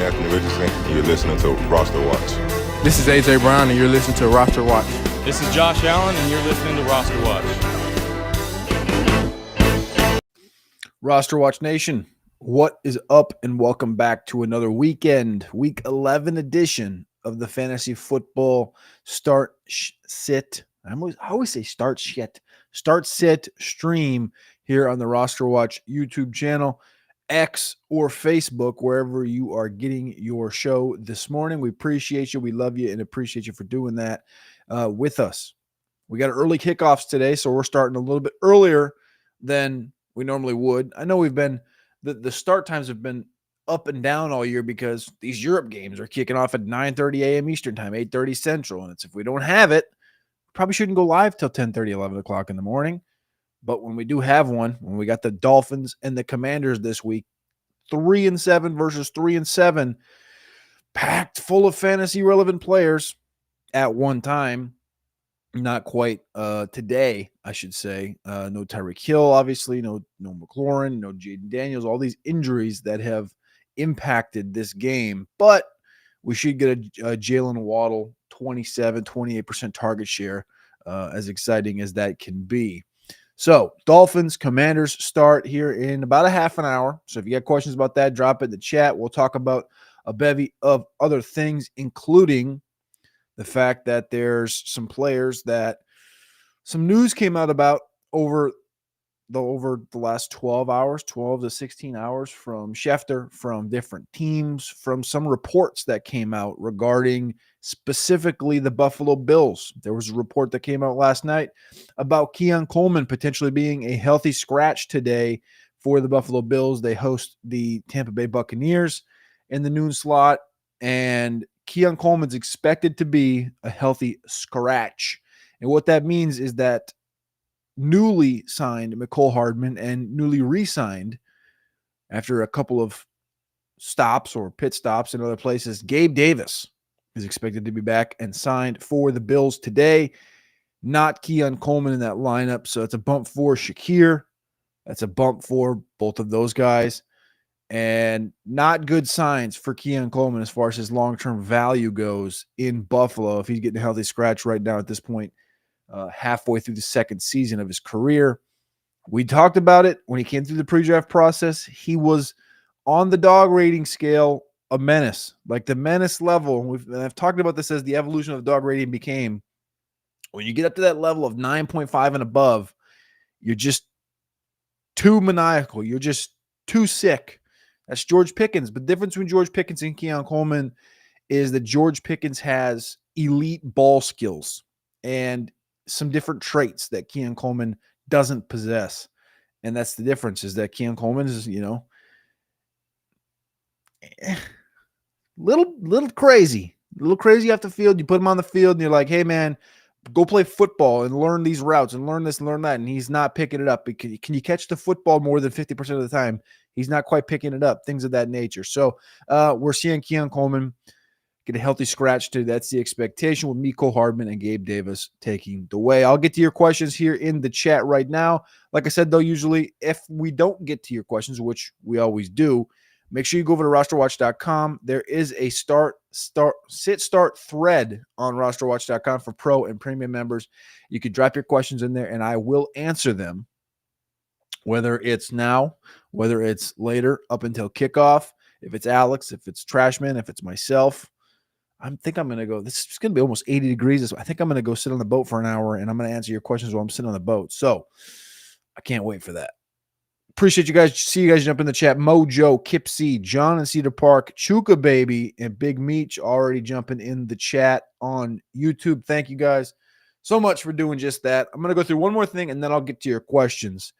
Anthony Richardson, and you're listening to RosterWatch. This is AJ Brown, and you're listening to RosterWatch. This is Josh Allen, and you're listening to RosterWatch. RosterWatch Nation, what is up, and welcome back to another weekend, Week 11 edition of the Fantasy Football Sit stream here on the RosterWatch YouTube channel, X, or Facebook, wherever you are getting your show this morning. We appreciate you. We love you and appreciate you for doing that with us. We got early kickoffs today, so we're starting a little bit earlier than we normally would. I know we've been the start times have been up and down all year because these Europe games are kicking off at 9:30 a.m. Eastern time, 8:30 Central, and it's if we don't have it, probably shouldn't go live till 10:30, 11 o'clock in the morning. But when we do have one, when we got the Dolphins and the Commanders this week, 3-7 versus 3-7, packed full of fantasy relevant players at one time. Not quite today, I should say. No Tyreek Hill, obviously, no McLaurin, no Jaden Daniels, all these injuries that have impacted this game. But we should get a Jalen Waddle 28% target share, as exciting as that can be. So, Dolphins, Commanders start here in about a half an hour. So, if you got questions about that, drop it in the chat. We'll talk about a bevy of other things, including the fact that there's some players that some news came out about over the last 12 to 16 hours from Schefter, from different teams, from some reports that came out regarding specifically the Buffalo Bills. There was a report that came out last night about Keon Coleman potentially being a healthy scratch today for the Buffalo Bills. They host the Tampa Bay Buccaneers in the noon slot, and Keon Coleman's expected to be a healthy scratch. And what that means is that newly signed Mecole Hardman and newly re-signed after a couple of stops or pit stops in other places, Gabe Davis is expected to be back and signed for the Bills today. Not Keon Coleman in that lineup, so it's a bump for Shakir. That's a bump for both of those guys. And not good signs for Keon Coleman as far as his long-term value goes in Buffalo if he's getting a healthy scratch right now at this point, halfway through the second season of his career. We talked about it when he came through the pre-draft process. He was on the dog rating scale a menace, like the menace level. And I've talked about this as the evolution of the dog rating became. When you get up to that level of 9.5 and above, you're just too maniacal. You're just too sick. That's George Pickens. But the difference between George Pickens and Keon Coleman is that George Pickens has elite ball skills and some different traits that Keon Coleman doesn't possess. And that's the difference, is that Keon Coleman is, little crazy. A little crazy off the field. You put him on the field and you're like, hey, man, go play football and learn these routes and learn this and learn that. And he's not picking it up. Can you catch the football more than 50% of the time? He's not quite picking it up, things of that nature. So we're seeing Keon Coleman get a healthy scratch too. That's the expectation, with Mecole Hardman and Gabe Davis taking the way. I'll get to your questions here in the chat right now. Like I said, though, usually if we don't get to your questions, which we always do, make sure you go over to RosterWatch.com. There is a start thread on RosterWatch.com for pro and premium members. You can drop your questions in there, and I will answer them, whether it's now, whether it's later, up until kickoff. If it's Alex, if it's Trashman, if it's myself, I think I'm going to go. This is going to be almost 80 degrees. I think I'm going to go sit on the boat for an hour, and I'm going to answer your questions while I'm sitting on the boat. So I can't wait for that. Appreciate you guys. See you guys jump in the chat. Mojo, Kip C, John in Cedar Park, Chuka Baby, and Big Meech already jumping in the chat on YouTube. Thank you guys so much for doing just that. I'm going to go through one more thing, and then I'll get to your questions.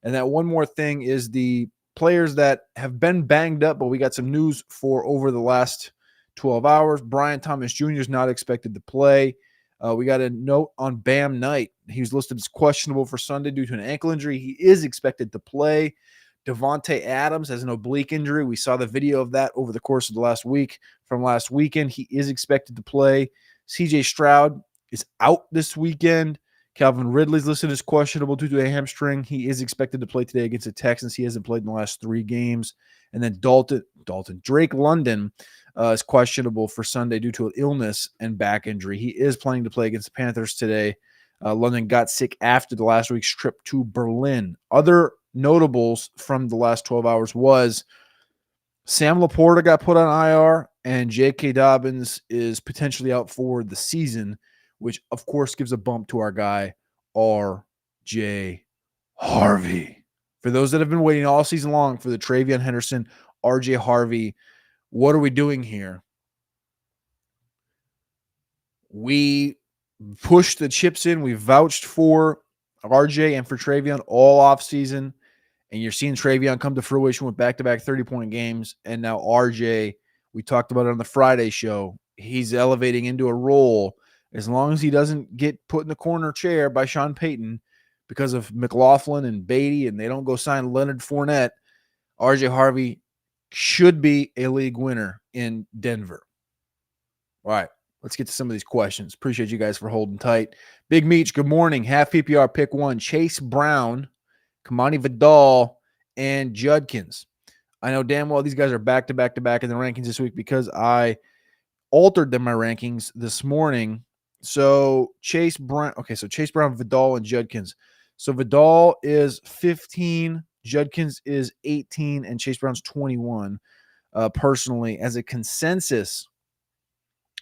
And that one more thing is the players that have been banged up, but we got some news for over the last 12 hours. Brian Thomas Jr. is not expected to play. We got a note on Bam Knight. He was listed as questionable for Sunday due to an ankle injury. He is expected to play. Devontae Adams has an oblique injury. We saw the video of that over the course of the last week from last weekend. He is expected to play. CJ Stroud is out this weekend. Calvin Ridley's listed as questionable due to a hamstring. He is expected to play today against the Texans. He hasn't played in the last 3 games. And then Drake London is questionable for Sunday due to an illness and back injury. He is planning to play against the Panthers today. London got sick after the last week's trip to Berlin. Other notables from the last 12 hours was Sam Laporta got put on IR, and J.K. Dobbins is potentially out for the season, which, of course, gives a bump to our guy, R.J. Harvey. For those that have been waiting all season long for the Travion Henderson, R.J. Harvey, what are we doing here? We pushed the chips in. We vouched for RJ and for Travion all offseason. And you're seeing Travion come to fruition with back-to-back 30-point games. And now RJ, we talked about it on the Friday show, he's elevating into a role as long as he doesn't get put in the corner chair by Sean Payton because of McLaughlin and Beatty and they don't go sign Leonard Fournette. RJ Harvey should be a league winner in Denver. All right. Let's get to some of these questions. Appreciate you guys for holding tight. Big Meech, good morning. Half PPR, pick 1. Chase Brown, Kamani Vidal, and Judkins. I know damn well these guys are back-to-back-to-back in the rankings this week because I altered them my rankings this morning. So Chase Brown, Vidal, and Judkins. So Vidal is 15, Judkins is 18, and Chase Brown's 21. Personally, as a consensus,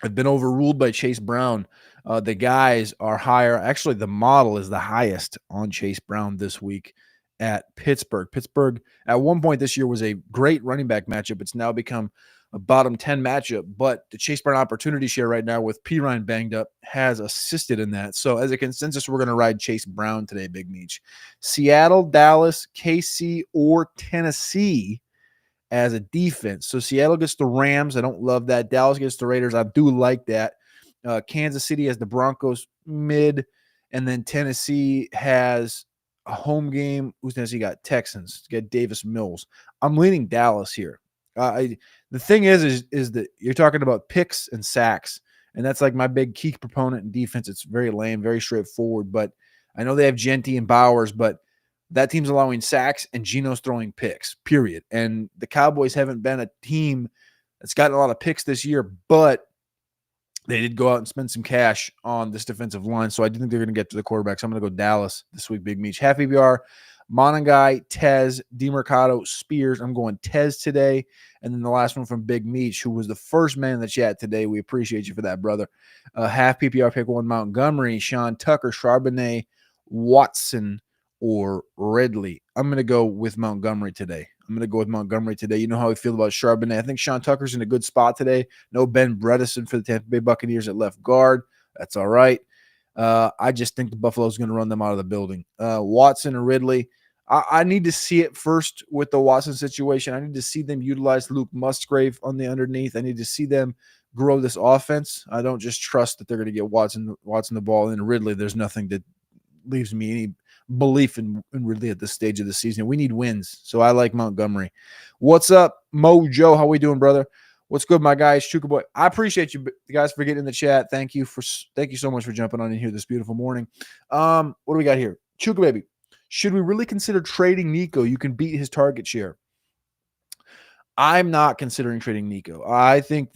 I've been overruled by Chase Brown. The guys are higher. Actually, the model is the highest on Chase Brown this week at Pittsburgh. Pittsburgh, at one point this year, was a great running back matchup. It's now become a bottom 10 matchup. But the Chase Brown opportunity share right now with Pirine banged up has assisted in that. So as a consensus, we're going to ride Chase Brown today, Big Meech. Seattle, Dallas, KC, or Tennessee as a defense. So Seattle gets the Rams. I don't love that. Dallas gets the Raiders. I do like that. Kansas City has the Broncos mid. And then Tennessee has a home game. Who's Tennessee got? Texans. Get Davis Mills. I'm leaning Dallas here. The thing is that you're talking about picks and sacks. And that's like my big key proponent in defense. It's very lame, very straightforward. But I know they have Genty and Bowers, but that team's allowing sacks and Geno's throwing picks, period. And the Cowboys haven't been a team that's gotten a lot of picks this year, but they did go out and spend some cash on this defensive line. So I do think they're going to get to the quarterback. So I'm going to go Dallas this week, Big Meech. Half PPR, Monangai, Tez, DeMercado, Spears. I'm going Tez today. And then the last one from Big Meech, who was the first man in the chat today. We appreciate you for that, brother. Half PPR, pick 1, Montgomery, Sean Tucker, Charbonnet, Watson, or Ridley. I'm going to go with Montgomery today. You know how I feel about Charbonnet. I think Sean Tucker's in a good spot today. No Ben Bredesen for the Tampa Bay Buccaneers at left guard. That's all right. I just think the Buffalo's going to run them out of the building. Watson or Ridley. I need to see it first with the Watson situation. I need to see them utilize Luke Musgrave on the underneath. I need to see them grow this offense. I don't just trust that they're going to get Watson the ball. And Ridley, there's nothing that leaves me any belief in Ridley at this stage of the season. We need wins, so I like Montgomery. What's up, Mojo? How we doing, brother? What's good, my guys? Chuka boy, I appreciate you guys for getting in the chat. Thank you so much for jumping on in here this beautiful morning. What do we got here? Chuka baby, should we really consider trading Nico? You can beat his target share. I'm not considering trading Nico. I think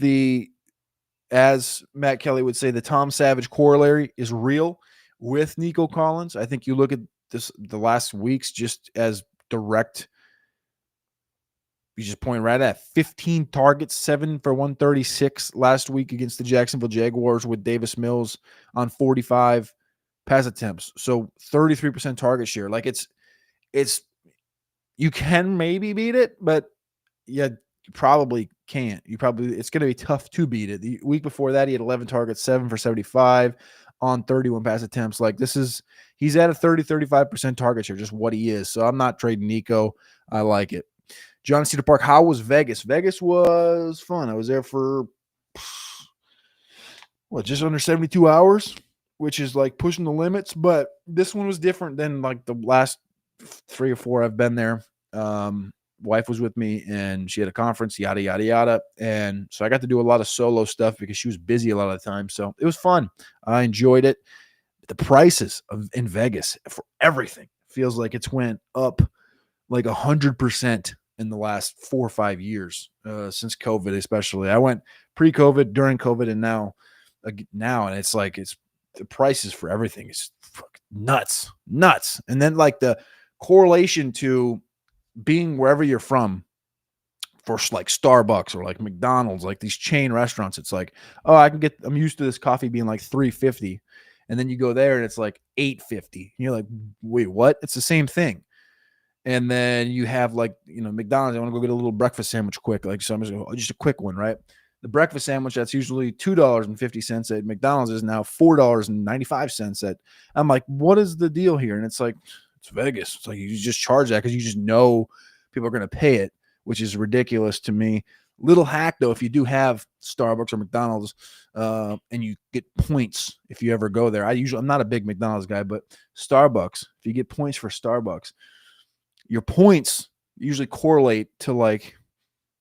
as Matt Kelly would say, the Tom Savage corollary is real with Nico Collins. I think you look at the last weeks just as direct. You just point right at 15 targets, 7 for 136 last week against the Jacksonville Jaguars with Davis Mills on 45 pass attempts. So 33% target share. Like it's you can maybe beat it, but yeah, you probably can't. It's going to be tough to beat it. The week before that, he had 11 targets, 7 for 75 on 31 pass attempts. Like he's at a 35% target share, just what he is. So I'm not trading Nico. I like it. John Cedar Park, how was Vegas? Vegas was fun. I was there for just under 72 hours, which is like pushing the limits. But this one was different than like the last 3 or 4 I've been there. Wife was with me and she had a conference, yada, yada, yada. And so I got to do a lot of solo stuff because she was busy a lot of the time. So it was fun. I enjoyed it. The prices in Vegas for everything feels like it's went up like 100% in the last 4 or 5 years since COVID, especially. I went pre-COVID, during COVID, and now, and it's like the prices for everything is nuts. And then like the correlation to being wherever you're from for like Starbucks or like McDonald's, like these chain restaurants, it's like, oh, I'm used to this coffee being like $3.50, and then you go there and it's like $8.50. And you're like, wait, what? It's the same thing. And then you have like, McDonald's. I want to go get a little breakfast sandwich quick. Like, so I'm just a quick one, right? The breakfast sandwich that's usually $2.50 at McDonald's is now $4.95 I'm like, what is the deal here? And it's like, it's Vegas. It's like you just charge that because you just know people are going to pay it, which is ridiculous to me. Little hack though, if you do have Starbucks or McDonald's, and you get points if you ever go there. I'm not a big McDonald's guy, but Starbucks, if you get points for Starbucks, your points usually correlate to like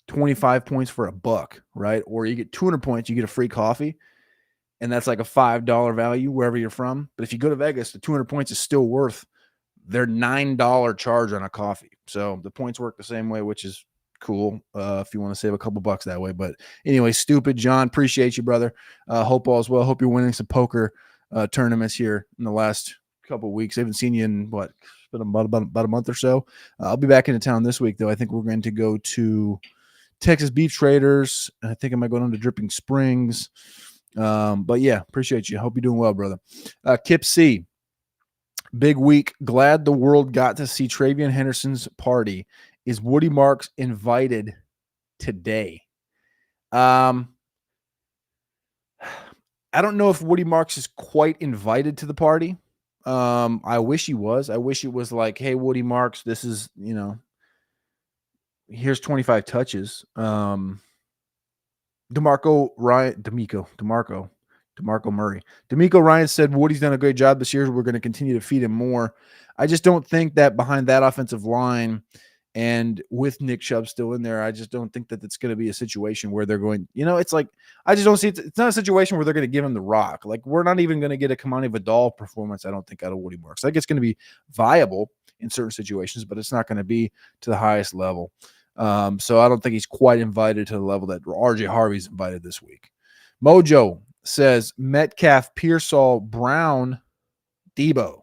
25 points for $1, right? Or you get 200 points, you get a free coffee, and that's like a $5 value wherever you're from. But if you go to Vegas, the 200 points is still worth their $9 charge on a coffee. So the points work the same way, which is cool if you want to save a couple bucks that way. But anyway, stupid John, appreciate you, brother. Hope all is well. Hope you're winning some poker tournaments here in the last couple of weeks. I haven't seen you in what? It's been about a month or so. I'll be back into town this week, though. I think we're going to go to Texas Beef Traders. I think I might go down to Dripping Springs. But yeah, appreciate you. Hope you're doing well, brother. Kip C. Big week. Glad the world got to see Travion Henderson's party. Is Woody Marks invited today? I don't know if Woody Marks is quite invited to the party. I wish he was. I wish it was like, hey, Woody Marks, this is, here's 25 touches. DeMarco Murray. D'Amico Ryan said Woody's done a great job this year. We're going to continue to feed him more. I just don't think that behind that offensive line and with Nick Chubb still in there, I just don't think that it's going to be a situation where they're going, it's like, I just don't see it. It's not a situation where they're going to give him the rock. Like, we're not even going to get a Kamani Vidal performance, I don't think, out of Woody Marks. I think it's going to be viable in certain situations, but it's not going to be to the highest level. So I don't think he's quite invited to the level that RJ Harvey's invited this week. Mojo says Metcalf, Pearsall, Brown, Debo.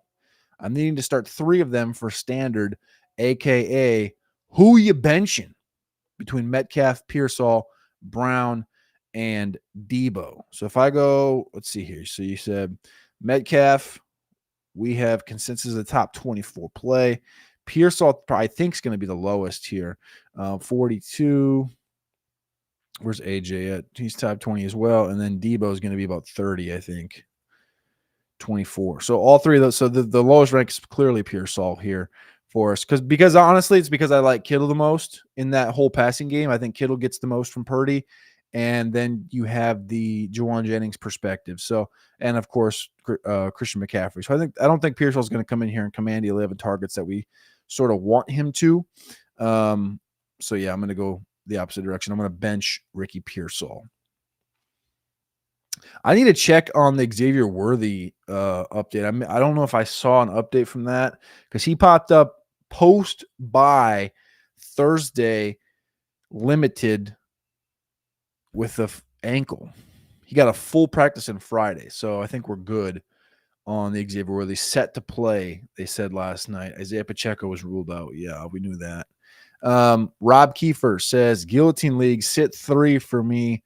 I'm needing to start 3 of them for standard, a.k.a. who you benching between Metcalf, Pearsall, Brown, and Debo. So if I go, let's see here. So you said Metcalf, we have consensus of the top 24 play. Pearsall, I think, is going to be the lowest here. 42. Where's AJ at? He's top 20 as well. And then Debo is going to be about 30, I think. 24. So all 3 of those. So the lowest rank is clearly Pearsall here for us. Because honestly, it's because I like Kittle the most in that whole passing game. I think Kittle gets the most from Purdy. And then you have the Juwan Jennings perspective. So, and of course, Christian McCaffrey. So I don't think Pearsall is going to come in here and command the 11 targets that we sort of want him to. So yeah, I'm going to go the opposite direction. I'm going to bench Ricky Pearsall. I need to check on the Xavier Worthy update. I don't know if I saw an update from that because he popped up post by Thursday limited with the ankle. He got a full practice on Friday, so I think we're good on the Xavier Worthy. Set to play, they said last night. Isaiah Pacheco was ruled out. Yeah, we knew that. Rob Kiefer says, Guillotine League, sit 3 for me,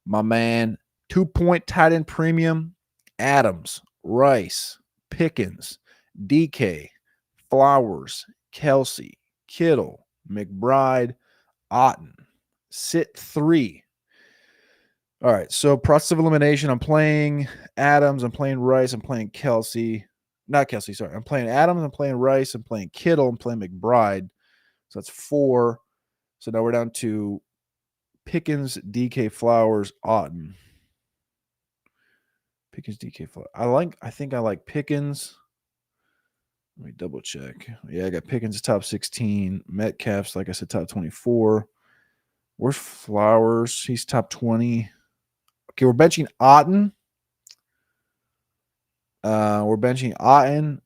my man. 2-point tight end premium, Adams, Rice, Pickens, DK, Flowers, Kelsey, Kittle, McBride, Otten. Sit 3. All right, so process of elimination, I'm playing Adams, I'm playing Rice, I'm playing Kelsey. Not Kelsey, sorry. I'm playing Adams, I'm playing Rice, I'm playing Kittle, I'm playing McBride. So that's 4. So now we're down to Pickens, DK, Flowers, Otten. Pickens, DK, Flowers. I think I like Pickens. Let me double check. Yeah, I got Pickens top 16. Metcalf's, like I said, top 24. Where's Flowers? He's top 20. Okay, we're benching Otten. We're benching Otten.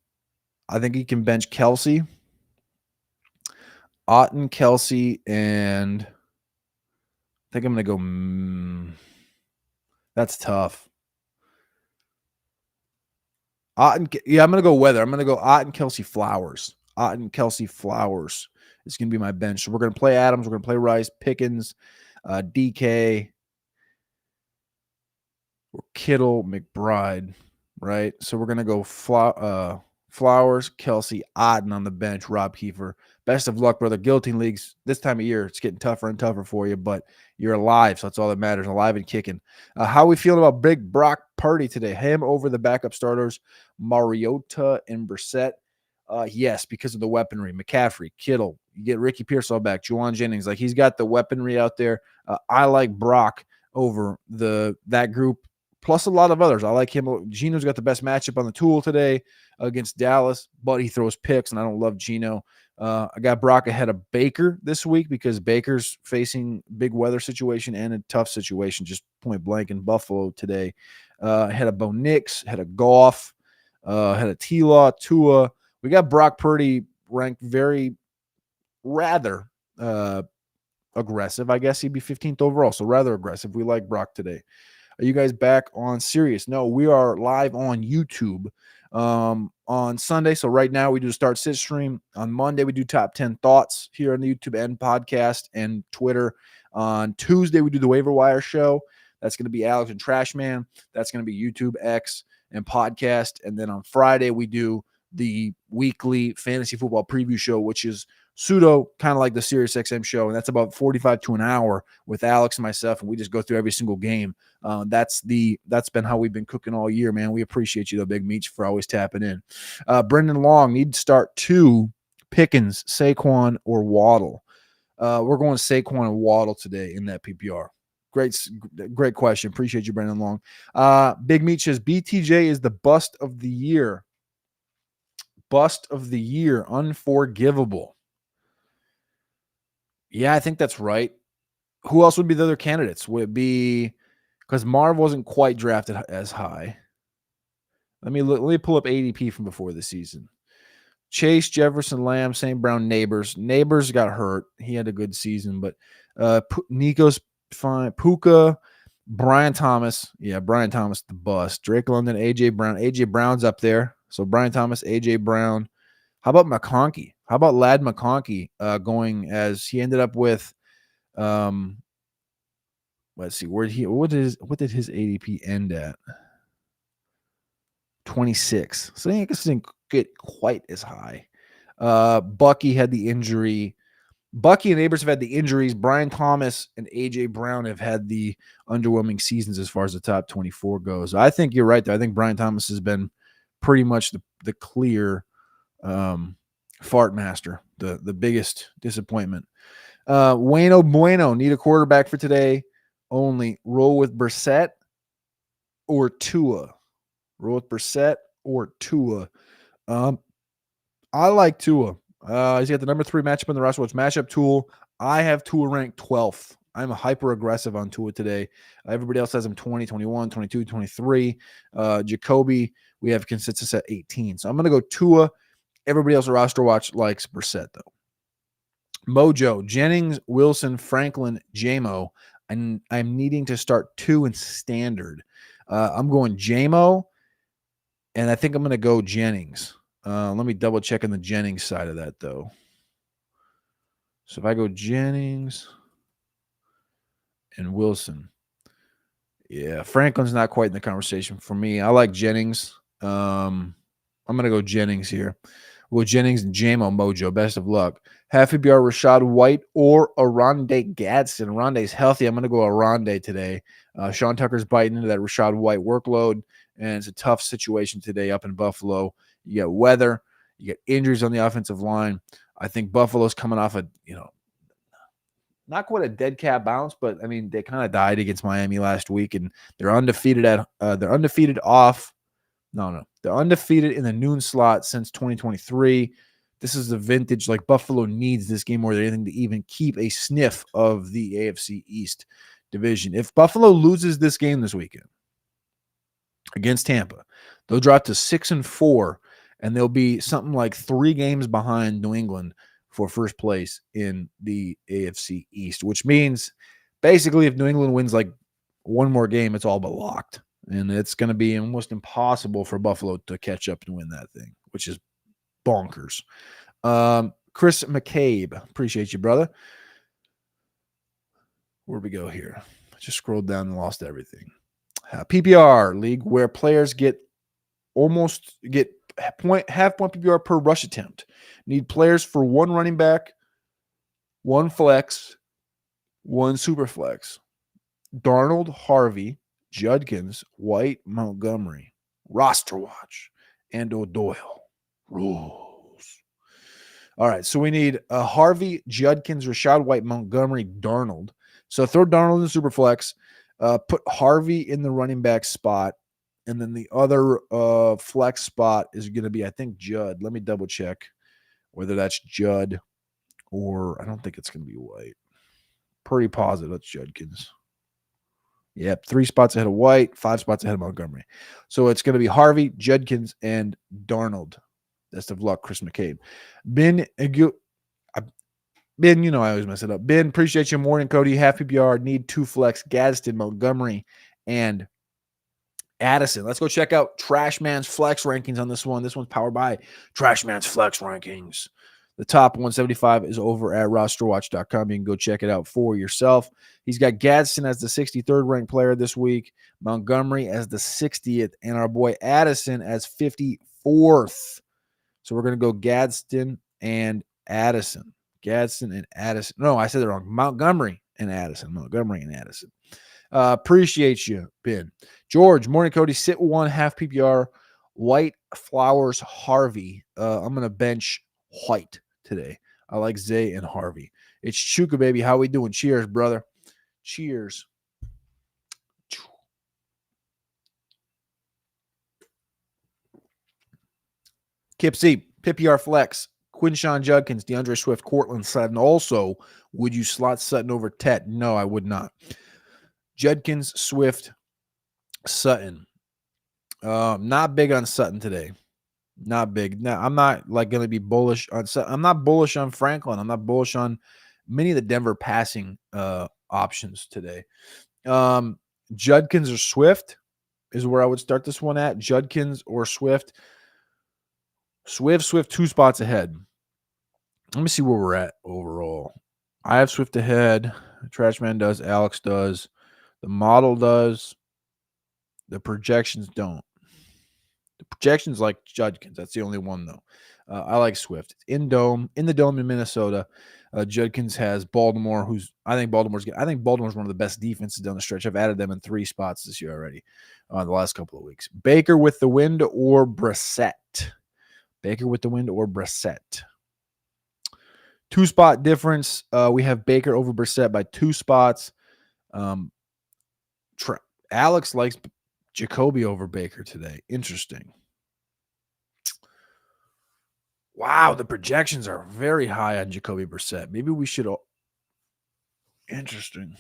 I think he can bench Kelsey. Otten, Kelsey, and I think I'm going to go. That's tough. I'm going to go Weather. I'm going to go Otten, Kelsey, Flowers. Otten, Kelsey, Flowers is going to be my bench. So we're going to play Adams. We're going to play Rice, Pickens, DK, or Kittle, McBride, right? So we're going to go Flowers, Kelsey, Otten on the bench, Rob Kiefer. Best of luck, brother. Guillotine leagues, this time of year, it's getting tougher and tougher for you, but you're alive, so that's all that matters, alive and kicking. How are we feeling about Big Brock Purdy today? Him over the backup starters, Mariota and Brissett. Yes, because of the weaponry. McCaffrey, Kittle, you get Ricky Pearsall back, Juwan Jennings. Like, he's got the weaponry out there. I like Brock over that group, plus a lot of others. I like him. Geno's got the best matchup on the tool today against Dallas, but he throws picks, and I don't love Geno. I got Brock ahead of Baker this week because Baker's facing big weather situation and a tough situation, just point blank in Buffalo today. Ahead of Bo Nix, ahead of Goff, ahead of T-Law, Tua. We got Brock Purdy ranked rather aggressive. I guess he'd be 15th overall, so rather aggressive. We like Brock today. Are you guys back on Sirius? No, we are live on YouTube on Sunday. So right now we do a start sit stream. On Monday we do top 10 thoughts here on the YouTube and podcast and Twitter. On Tuesday we do the waiver wire show. That's going to be Alex and Trashman. That's going to be YouTube, X, and podcast. And then on Friday we do the weekly fantasy football preview show, which is pseudo kind of like the Sirius XM show, and that's about 45 to an hour with Alex and myself, and we just go through every single game. That's been how we've been cooking all year, man. We appreciate you, though, Big Meech, for always tapping in. Brendan Long, need to start 2 Pickens, Saquon, or Waddle. We're going Saquon and Waddle today in that PPR. Great question. Appreciate you, Brendan Long. Big Meech says BTJ is the bust of the year. Bust of the year, unforgivable. Yeah, I think that's right. Who else would be the other candidates? Would it be because Marv wasn't quite drafted as high? Let me pull up ADP from before the season. Chase, Jefferson, Lamb, St. Brown, Neighbors. Neighbors got hurt. He had a good season, but Nico's fine. Puka, Brian Thomas. Yeah, Brian Thomas, the bust. Drake London, AJ Brown. AJ Brown's up there. So Brian Thomas, AJ Brown. How about McConkey? How about Lad McConkey going as he ended up with let's see, what did his ADP end at? 26. So I guess it didn't get quite as high. Bucky had the injury. Bucky and Neighbors have had the injuries. Brian Thomas and AJ Brown have had the underwhelming seasons as far as the top 24 goes. I think you're right there. I think Brian Thomas has been pretty much the clear fart master, the biggest disappointment. Bueno Bueno, need a quarterback for today only. Roll with Brissett or Tua. Roll with Brissett or Tua. I like Tua. He's got the number 3 matchup in the RosterWatch matchup tool. I have Tua ranked 12th. I'm hyper aggressive on Tua today. Everybody else has him 20, 21, 22, 23. Jacoby, we have consensus at 18. So I'm going to go Tua. Everybody else at RosterWatch likes Brissett, though. Mojo, Jennings, Wilson, Franklin, JMO. And I'm needing to start 2 in standard. I'm going JMO, and I think I'm going to go Jennings. Let me double check on the Jennings side of that, though. So if I go Jennings and Wilson, yeah, Franklin's not quite in the conversation for me. I like Jennings. I'm going to go Jennings here. We'll Jennings and JMO Mojo. Best of luck. Half PPR Rashad White or Aronde Gadsden. Aronde's healthy. I'm going to go Aronde today. Sean Tucker's biting into that Rashad White workload, and it's a tough situation today up in Buffalo. You got weather. You got injuries on the offensive line. I think Buffalo's coming off not quite a dead cat bounce, but I mean they kind of died against Miami last week, and they're undefeated they're undefeated in the noon slot since 2023. This is the vintage, like Buffalo needs this game more than anything to even keep a sniff of the AFC East division. If Buffalo loses this game this weekend against Tampa, They'll drop to 6-4, and they'll be something like 3 games behind New England for first place in the AFC East, which means basically if New England wins like one more game, it's all but locked. And it's going to be almost impossible for Buffalo to catch up and win that thing, which is bonkers. Chris McCabe, appreciate you, brother. Where'd we go here? I just scrolled down and lost everything. PPR league where players get half point PPR per rush attempt. Need players for 1 running back, 1 flex, 1 super flex. Darnold, Harvey, Judkins, White, Montgomery, RosterWatch, and O'Doyle. Rules. All right, so we need Harvey, Judkins, Rashad White, Montgomery, Darnold. So throw Darnold in super flex, put Harvey in the running back spot, and then the other flex spot is going to be, I think, Judd. Let me double check whether that's Judd or I don't think it's going to be White. Pretty positive that's Judkins. Yep, 3 spots ahead of White, 5 spots ahead of Montgomery. So it's going to be Harvey, Judkins, and Darnold. Best of luck, Chris McCabe. Ben, you know I always mess it up. Ben, appreciate you. Morning, Cody. Half PPR, need 2 flex. Gadsden, Montgomery, and Addison. Let's go check out Trash Man's flex rankings on this one. This one's powered by Trash Man's flex rankings. The top 175 is over at rosterwatch.com. You can go check it out for yourself. He's got Gadsden as the 63rd ranked player this week, Montgomery as the 60th, and our boy Addison as 54th. So we're going to go Gadsden and Addison. Gadsden and Addison. No, I said it wrong. Montgomery and Addison. Montgomery and Addison. Appreciate you, Ben. George, morning, Cody. Sit 1, half PPR. White, Flowers, Harvey. I'm going to bench White today. I like Zay and Harvey. It's Chuka, baby. How we doing? Cheers, brother. Cheers. Kip C, PPR flex. Quinshawn Judkins, DeAndre Swift, Cortland Sutton. Also, would you slot Sutton over Tet? No, I would not. Judkins, Swift, Sutton. Not big on Sutton today. Not big. Now, I'm not like going to be bullish on Sutton. I'm not bullish on Franklin. I'm not bullish on many of the Denver passing options today. Judkins or Swift is where I would start this one at. Judkins or Swift. Swift 2 spots ahead. Let me see where we're at overall. I have Swift ahead. Trashman does. Alex does. The model does. The projections don't. The projections like Judkins. That's the only one, though. I like Swift. It's in the dome in Minnesota. Judkins has Baltimore, I think Baltimore's one of the best defenses down the stretch. I've added them in 3 spots this year already, the last couple of weeks. Baker with the wind or Brissett? Baker with the wind or Brissett? 2-spot difference. We have Baker over Brissett by 2 spots. Alex likes Jacoby over Baker today. Interesting. Wow, the projections are very high on Jacoby Brissett. Maybe we should. Interesting.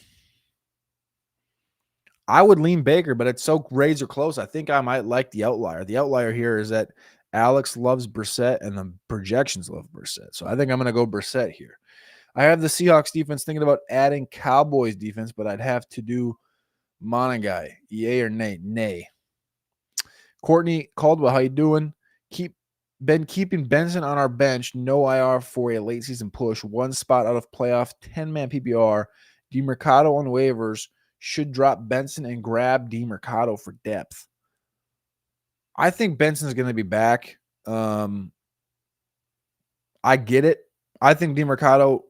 I would lean Baker, but it's so razor close. I think I might like the outlier. The outlier here is that Alex loves Brissett and the projections love Brissett. So I think I'm going to go Brissett here. I have the Seahawks defense thinking about adding Cowboys defense, but I'd have to do Monagai. Yay or nay? Nay. Courtney Caldwell, how you doing? Keeping Benson on our bench. No IR for a late season push. 1 spot out of playoff. 10-man PPR. DeMercado on waivers. Should drop Benson and grab DeMercado for depth. I think Benson's going to be back. I get it. I think DeMercado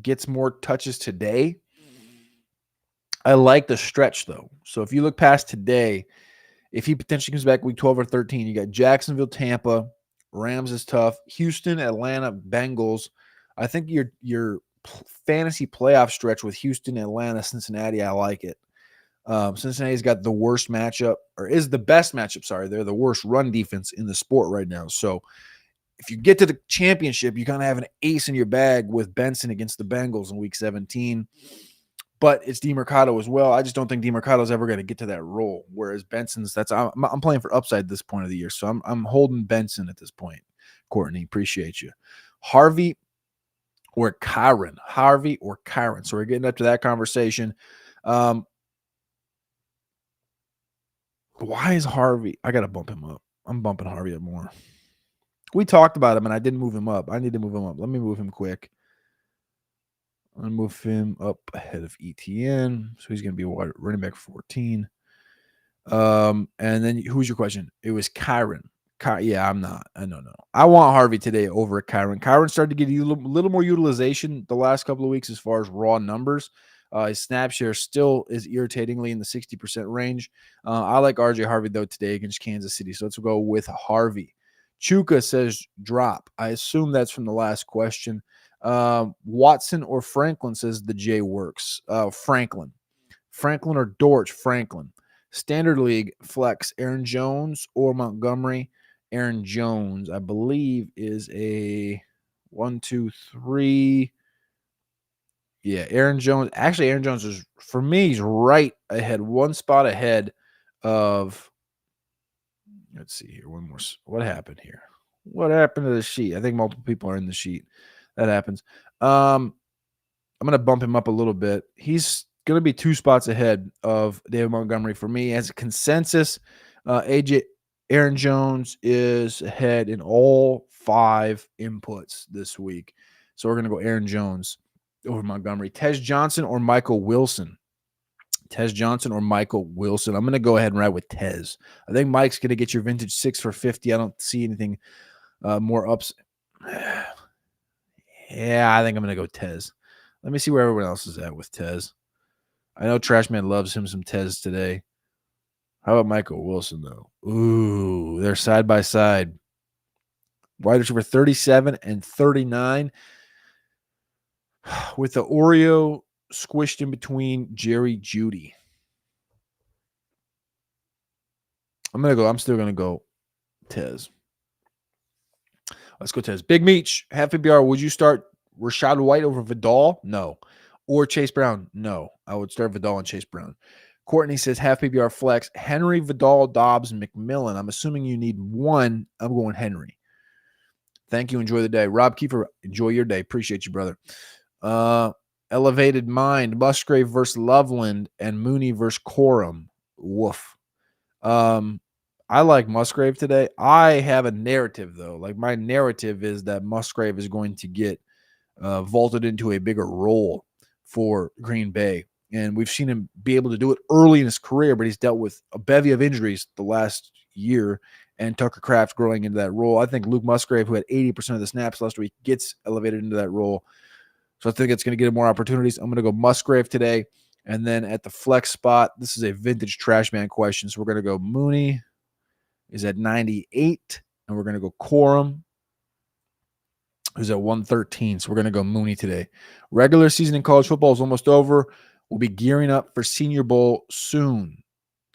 gets more touches today. I like the stretch, though. So if you look past today, if he potentially comes back week 12 or 13, you got Jacksonville, Tampa. Rams is tough. Houston, Atlanta, Bengals. I think your fantasy playoff stretch with Houston, Atlanta, Cincinnati, I like it. Cincinnati's got the worst matchup, or is the best matchup, sorry. They're the worst run defense in the sport right now. So if you get to the championship, you kind of have an ace in your bag with Benson against the Bengals in week 17. but it's DeMercado as well. I just don't think DeMercado's ever going to get to that role. Whereas Benson's, I'm playing for upside at this point of the year, so I'm holding Benson at this point. Courtney, appreciate you. Harvey or Kyron. So we're getting up to that conversation. Why is Harvey? I got to bump him up. I'm bumping Harvey up more. We talked about him, and I didn't move him up. I need to move him up. Let me move him quick. I'm going to move him up ahead of ETN. So he's going to be running back 14. And then who's your question? It was Kyron. Yeah, I'm not. I don't know. I want Harvey today over Kyron. Kyron started to get a little more utilization the last couple of weeks as far as raw numbers. His snap share still is irritatingly in the 60% range. I like RJ Harvey, though, today against Kansas City. So let's go with Harvey. Chuka says drop. I assume that's from the last question. Watson or Franklin says the J works. Franklin or Dortch? Franklin. Standard League flex Aaron Jones or Montgomery. Aaron Jones, I believe, is a 1, 2, 3. Yeah, Aaron Jones. Actually, Aaron Jones is, for me, he's right ahead, one spot ahead of. Let's see here. One more. What happened here? What happened to the sheet? I think multiple people are in the sheet. That happens. I'm going to bump him up a little bit. He's going to be 2 spots ahead of David Montgomery for me. As a consensus, Aaron Jones is ahead in all 5 inputs this week. So we're going to go Aaron Jones over Montgomery. Tez Johnson or Michael Wilson? I'm going to go ahead and ride with Tez. I think Mike's going to get your vintage 6 for 50. I don't see anything more ups. Yeah, I think I'm going to go Tez. Let me see where everyone else is at with Tez. I know Trashman loves him some Tez today. How about Michael Wilson, though? Ooh, they're side by side. Wide receiver 37 and 39. With the Oreo squished in between Jerry Jeudy. I'm still going to go Tez. Let's go Tez. Big Meech, half PBR. Would you start Rashad White over Vidal? No. Or Chase Brown? No. I would start Vidal and Chase Brown. Courtney says half PBR flex. Henry, Vidal, Dobbs, McMillan. I'm assuming you need one. I'm going Henry. Thank you. Enjoy the day. Rob Kiefer, enjoy your day. Appreciate you, brother. Elevated Mind, Musgrave versus Loveland, and Mooney versus Corum. Woof. I like Musgrave today. I have a narrative, though. Like, my narrative is that Musgrave is going to get vaulted into a bigger role for Green Bay. And we've seen him be able to do it early in his career, but he's dealt with a bevy of injuries the last year, and Tucker Kraft growing into that role. I think Luke Musgrave, who had 80% of the snaps last week, gets elevated into that role. So I think it's going to get him more opportunities. I'm going to go Musgrave today. And then at the flex spot, this is a vintage trash man question. So we're going to go Mooney is at 98, and we're going to go Corum, who's at 113. So we're going to go Mooney today. Regular season in college football is almost over. We'll be gearing up for Senior Bowl soon.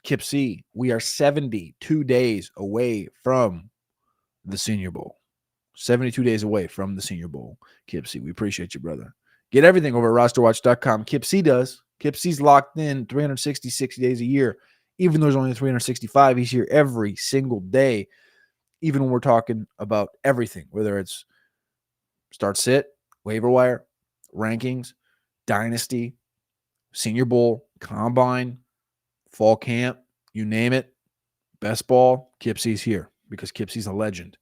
Kip C, we are 72 days away from the Senior Bowl. 72 days away from the Senior Bowl. Kip C, we appreciate you, brother. Get everything over at RosterWatch.com. Kip C does. Kip C's locked in 360, 60 days a year. Even though there's only 365, he's here every single day, even when we're talking about everything, whether it's start sit, waiver wire, rankings, dynasty, Senior Bowl, combine, fall camp, you name it, best ball, Kip C's here because Kip C's a legend.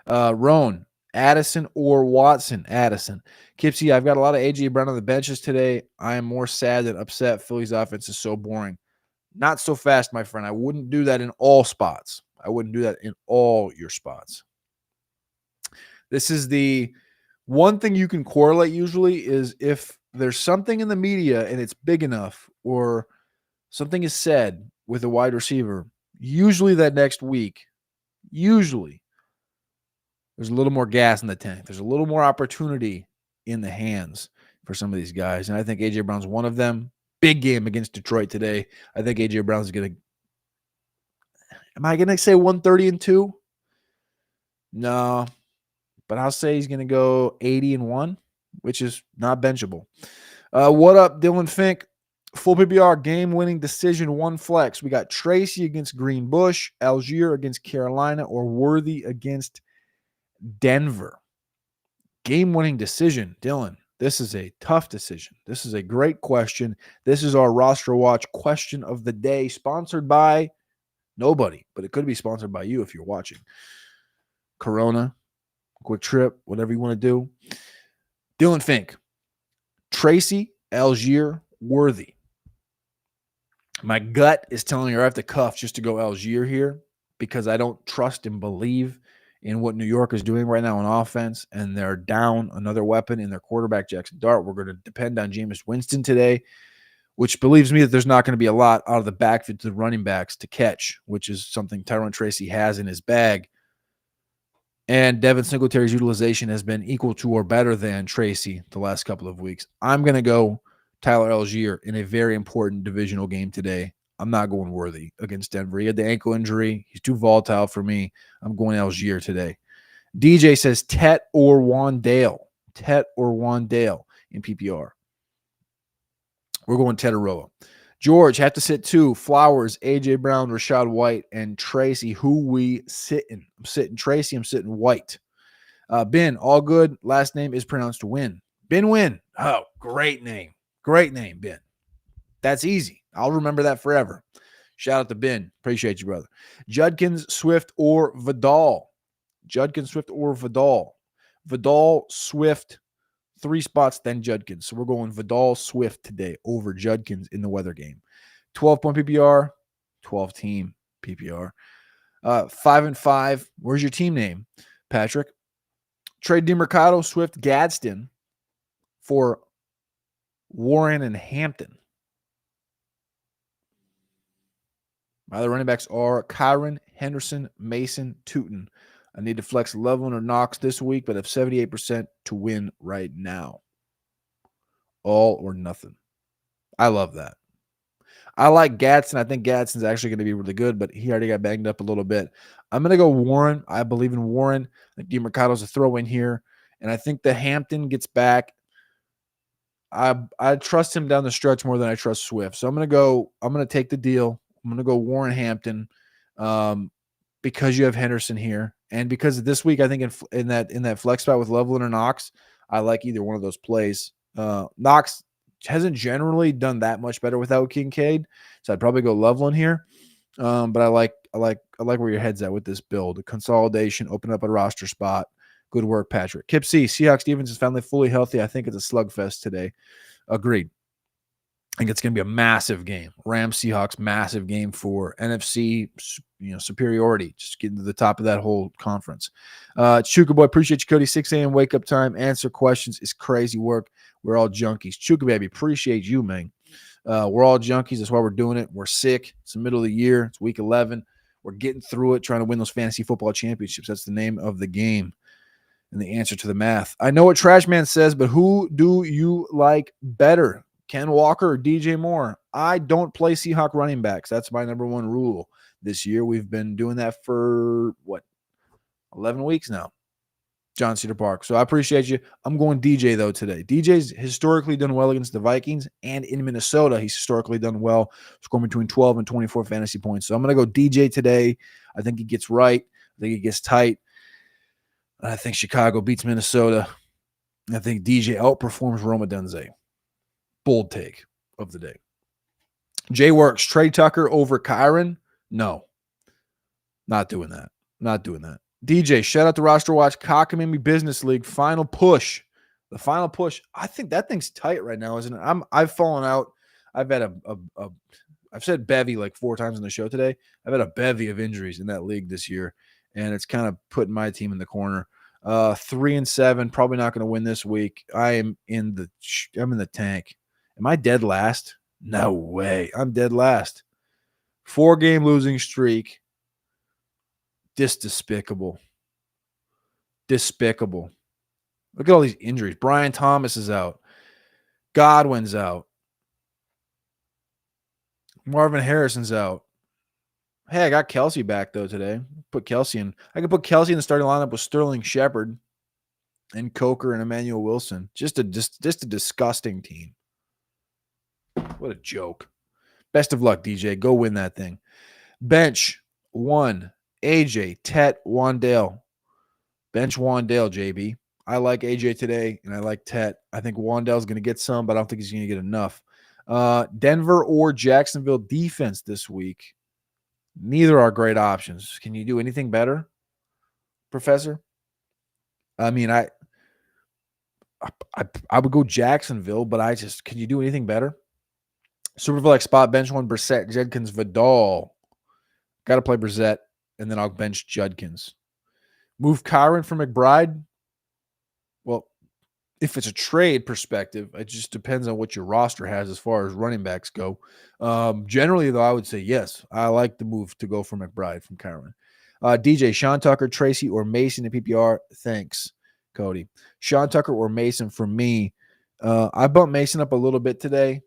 Roan, Addison or Watson? Addison. Kip C, I've got a lot of A.J. Brown on the benches today. I am more sad than upset. Philly's offense is so boring. Not so fast, my friend. I wouldn't do that in all spots. I wouldn't do that in all your spots. This is the one thing you can correlate usually is if there's something in the media and it's big enough or something is said with a wide receiver, usually that next week, there's a little more gas in the tank. There's a little more opportunity in the hands for some of these guys. And I think A.J. Brown's one of them. Big game against Detroit today. I think A.J. Brown's going to – am I going to say 130-2? No. But I'll say he's going to go 80-1, which is not benchable. What up, Dylan Fink? Full PPR game-winning decision, one flex. We got Tracy against Green Bush, Algier against Carolina, or Worthy against Denver. Game-winning decision, Dylan. This is a tough decision. This is a great question. This is our Roster Watch question of the day, sponsored by nobody, but it could be sponsored by you if you're watching. Corona, Quick Trip, whatever you want to do. Dylan Fink, Tracy, Algier, Worthy. My gut is telling me I have to cuff just to go Algier here because I don't trust and believe in what New York is doing right now on offense, and they're down another weapon in their quarterback, Jackson Dart. We're going to depend on Jameis Winston today, which believes me that there's not going to be a lot out of the backfield to the running backs to catch, which is something Tyrone Tracy has in his bag. And Devin Singletary's utilization has been equal to or better than Tracy the last couple of weeks. I'm going to go Tyler Algier in a very important divisional game today. I'm not going Worthy against Denver. He had the ankle injury. He's too volatile for me. I'm going Algier today. DJ says Tet or Wandale. Tet or Wandale in PPR. We're going Tetaroa. George, have to sit two. Flowers, AJ Brown, Rashad White, and Tracy. Who we sitting? I'm sitting Tracy. I'm sitting White. Ben, all good. Last name is pronounced Win. Ben Win. Oh, great name. Great name, Ben. That's easy. I'll remember that forever. Shout out to Ben. Appreciate you, brother. Judkins, Swift, or Vidal. Judkins, Swift, or Vidal. Vidal, Swift, 3 spots, then Judkins. So we're going Vidal, Swift today over Judkins in the weather game. 12-point PPR, 12-team PPR. 5-5. Where's your team name, Patrick? Trade DeMercado, Swift, Gadsden for Warren and Hampton. My other running backs are Kyron, Henderson, Mason, Tootin. I need to flex Loveland or Knox this week, but have 78% to win right now. All or nothing. I love that. I like Gadsden. I think Gadsden's actually going to be really good, but he already got banged up a little bit. I'm going to go Warren. I believe in Warren. I think DeMercado's a throw in here, and I think the Hampton gets back. I trust him down the stretch more than I trust Swift. So I'm going to take the deal. I'm going to go Warren Hampton because you have Henderson here. And because this week, I think in that flex spot with Loveland or Knox, I like either one of those plays. Knox hasn't generally done that much better without Kincaid. So I'd probably go Loveland here. But I like where your head's at with this build. A consolidation, open up a roster spot. Good work, Patrick. Kip C, Seahawks defense is finally fully healthy. I think it's a slugfest today. Agreed. I think it's going to be a massive game. Rams, Seahawks, massive game for NFC, superiority. Just getting to the top of that whole conference. Chuka Boy, appreciate you, Cody. 6 a.m. wake up time. Answer questions is crazy work. We're all junkies. Chuka Baby, appreciate you, man. We're all junkies. That's why we're doing it. We're sick. It's the middle of the year. It's week 11. We're getting through it, trying to win those fantasy football championships. That's the name of the game. And the answer to the math. I know what Trash Man says, but who do you like better? Ken Walker or DJ Moore? I don't play Seahawk running backs. That's my number one rule this year. We've been doing that for, 11 weeks now. John Cedar Park. So I appreciate you. I'm going DJ, though, today. DJ's historically done well against the Vikings, and in Minnesota, he's historically done well, scoring between 12 and 24 fantasy points. So I'm going to go DJ today. I think he gets right. I think he gets tight. I think Chicago beats Minnesota. I think DJ outperforms Roma Dunze. Bold take of the day. Jay Works, Trey Tucker over Kyron? No. Not doing that. Not doing that. DJ, shout out to Roster Watch Cockamamie Business League. Final push. The final push. I think that thing's tight right now, isn't it? I've fallen out. I've had I've said bevy like 4 times on the show today. I've had a bevy of injuries in that league this year. And it's kind of putting my team in the corner. 3-7, probably not going to win this week. I'm in the tank. Am I dead last? No way. I'm dead last. 4-game losing streak. Despicable. Despicable. Look at all these injuries. Brian Thomas is out. Godwin's out. Marvin Harrison's out. Hey, I got Kelsey back, though, today. Put Kelsey in. I could put Kelsey in the starting lineup with Sterling Shepard and Coker and Emmanuel Wilson. Just a disgusting team. What a joke. Best of luck, DJ. Go win that thing. Bench 1, AJ, Tet, Wandale. Bench Wandale, JB. I like AJ today, and I like Tet. I think Wandale's going to get some, but I don't think he's going to get enough. Denver or Jacksonville defense this week. Neither are great options. Can you do anything better, Professor? I mean, I would go Jacksonville, but can you do anything better? Superflex spot, bench 1, Brissett, Judkins, Vidal. Got to play Brissett, and then I'll bench Judkins. Move Kyron for McBride. Well, if it's a trade perspective, it just depends on what your roster has as far as running backs go. Generally, though, I would say yes. I like the move to go for McBride from Kyron. DJ, Sean Tucker, Tracy, or Mason in PPR. Thanks, Cody. Sean Tucker or Mason for me. I bumped Mason up a little bit today.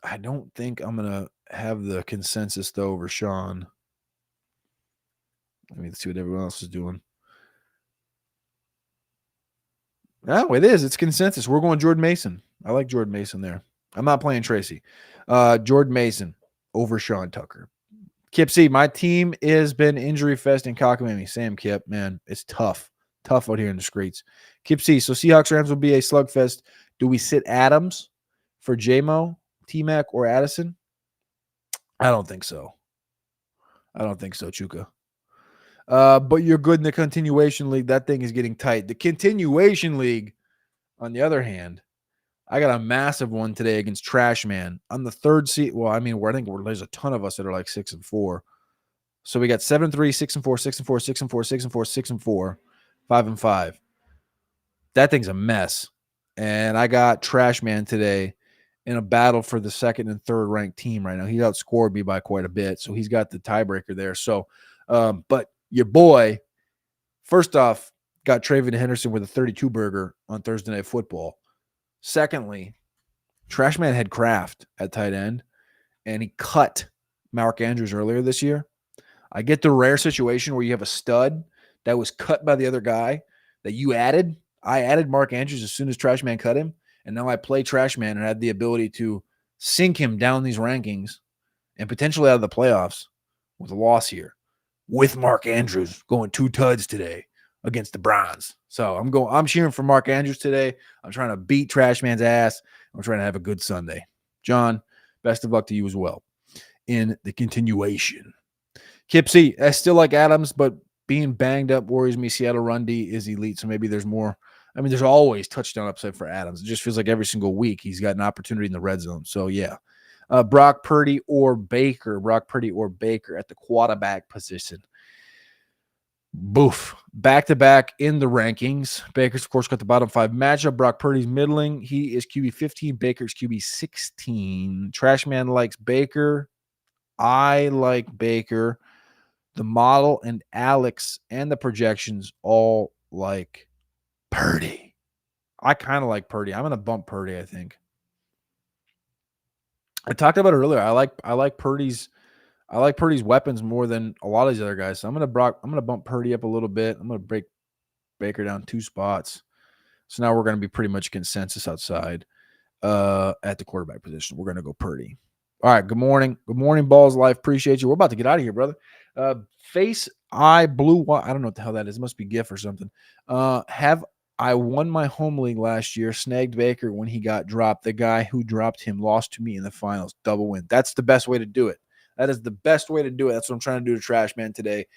I don't think I'm going to have the consensus, though, over Sean. Let me see what everyone else is doing. Oh, it is. It's consensus. We're going Jordan Mason. I like Jordan Mason there. I'm not playing Tracy. Jordan Mason over Sean Tucker. Kip C, my team has been injury fest in cockamamie. Sam Kip, man, it's tough. Tough out here in the streets. Kip C, so Seahawks Rams will be a slugfest. Do we sit Adams for J-Mo, T-Mac, or Addison? I don't think so. Chuka. But you're good in the continuation league. That thing is getting tight. The continuation league, on the other hand, I got a massive one today against Trash Man on the third seat. Well, I mean, there's a ton of us that are like 6-4. So we got 7-3, 6-4, 6-4, 6-4, 6-4, 6-4, 5-5. That thing's a mess. And I got Trash Man today in a battle for the second and third ranked team right now. He outscored me by quite a bit, so he's got the tiebreaker there. So, but your boy, first off, got Travion Henderson with a 32 burger on Thursday Night Football. Secondly, Trashman had Kraft at tight end, and he cut Mark Andrews earlier this year. I get the rare situation where you have a stud that was cut by the other guy that you added. I added Mark Andrews as soon as Trashman cut him, and now I play Trashman and had the ability to sink him down these rankings and potentially out of the playoffs with a loss here. With Mark Andrews going 2 tuds today against the Browns. So I'm cheering for Mark Andrews today. I'm trying to beat Trashman's ass. I'm trying to have a good Sunday. John, best of luck to you as well in the continuation. Kip C, I still like Adams, but being banged up worries me. Seattle run D is elite, so maybe there's more. I mean, there's always touchdown upside for Adams. It just feels like every single week he's got an opportunity in the red zone. So, yeah. Brock Purdy or Baker at the quarterback position. Boof. Back-to-back in the rankings. Baker's, of course, got the bottom 5 matchup. Brock Purdy's middling. He is QB 15. Baker's QB 16. Trashman likes Baker. I like Baker. The model and Alex and the projections all like Purdy. I kind of like Purdy. I'm going to bump Purdy, I think. I talked about it earlier. I like Purdy's weapons more than a lot of these other guys. So I'm gonna bump Purdy up a little bit. I'm gonna break Baker down 2 spots. So now we're gonna be pretty much consensus outside at the quarterback position. We're gonna go Purdy. All right. Good morning. Good morning, Balls Life. Appreciate you. We're about to get out of here, brother. Face eye blue. I don't know what the hell that is. It must be GIF or something. I won my home league last year, snagged Baker when he got dropped. The guy who dropped him lost to me in the finals. Double win. That's the best way to do it. That is the best way to do it. That's what I'm trying to do to Trash Man today.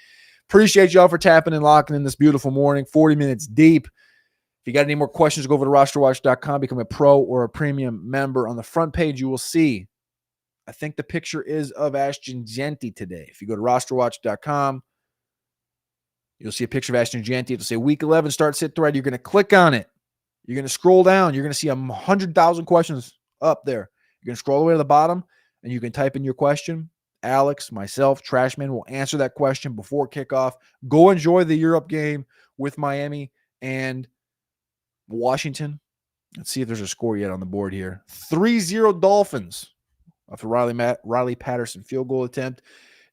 Appreciate y'all for tapping and locking in this beautiful morning, 40 minutes deep. If you got any more questions, go over to RosterWatch.com, become a pro or a premium member. On the front page, you will see, I think the picture is of Ashton Genty today. If you go to RosterWatch.com, you'll see a picture of Ashton Genty. It'll say Week 11 start sit thread. You're going to click on it. You're going to scroll down. You're going to see 100,000 questions up there. You're going to scroll all the way to the bottom, and you can type in your question. Alex, myself, Trashman will answer that question before kickoff. Go enjoy the Europe game with Miami and Washington. Let's see if there's a score yet on the board here. 3-0 Dolphins off a Riley Patterson field goal attempt.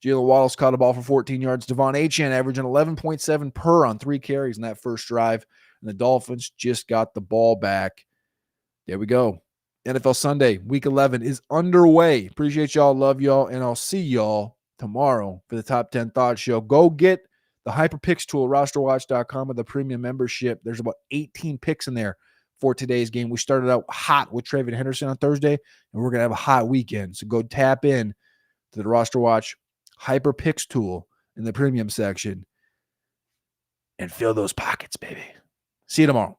Jalen Waddle's caught a ball for 14 yards. Devon Achane averaging 11.7 per on 3 carries in that first drive. And the Dolphins just got the ball back. There we go. NFL Sunday, Week 11 is underway. Appreciate y'all. Love y'all. And I'll see y'all tomorrow for the Top 10 Thoughts Show. Go get the Hyper Picks tool, RosterWatch.com, with the premium membership. There's about 18 picks in there for today's game. We started out hot with Travion Henderson on Thursday, and we're going to have a hot weekend. So go tap in to the RosterWatch Hyper Picks tool in the premium section and fill those pockets, baby. See you tomorrow.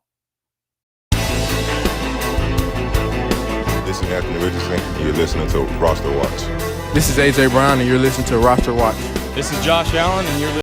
This is Anthony Richardson, and you're listening to RosterWatch. This is AJ Brown, and you're listening to Roster Watch. This is Josh Allen, and you're